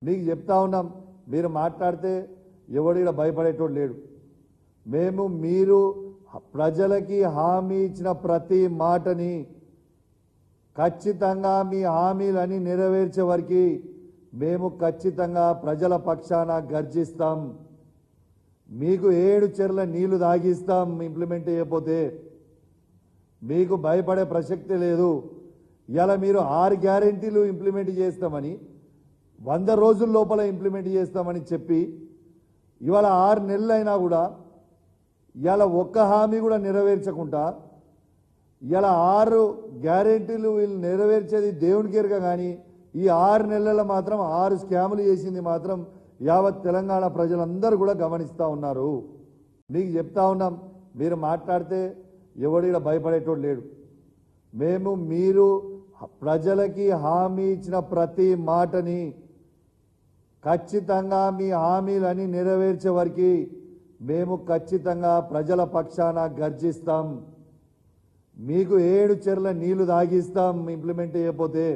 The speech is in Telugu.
మీకు చెప్తా ఉన్నాం, మీరు మాట్లాడితే ఎవడిడ భయపడేటోడు లేడు. మేము మీరు ప్రజలకి హామీ ఇచ్చిన ప్రతి మాటని ఖచ్చితంగా మీ హామీలని నెరవేర్చే వరకు మేము ఖచ్చితంగా ప్రజల పక్షాన గర్జిస్తాం. మీకు 7 చెర్ల నీళ్లు తాగిస్తాం. ఇంప్లిమెంట్ చేయకపోతే మీకు భయపడే ప్రసక్తి లేదు. ఇలా మీరు 6 గ్యారెంటీలు ఇంప్లిమెంట్ చేస్తామని 100 రోజుల లోపల ఇంప్లిమెంట్ చేస్తామని చెప్పి ఇవాళ 6 నెలలు అయినా కూడా ఇలా ఒక్క హామీ కూడా నెరవేర్చకుండా ఇలా 6 గ్యారెంటీలు వీళ్ళు నెరవేర్చేది దేవునికి ఎరుక. కానీ ఈ 6 నెలల మాత్రం 6 స్కాములు చేసింది మాత్రం యావత్ తెలంగాణ ప్రజలందరూ కూడా గమనిస్తూ ఉన్నారు. మీకు చెప్తా ఉన్నాం, మీరు మాట్లాడితే ఎవడిడ భయపడేటోడు లేడు. మేము మీరు ప్రజలకి హామీ ఇచ్చిన ప్రతి మాటని ఖచ్చితంగా మీ హామీలని నెరవేర్చే వరకు మేము ఖచ్చితంగా ప్రజల పక్షాన గర్జిస్తాం. మీకు 7 చెర్ల నీళ్లు తాగిస్తాం ఇంప్లిమెంట్ చేయకపోతే.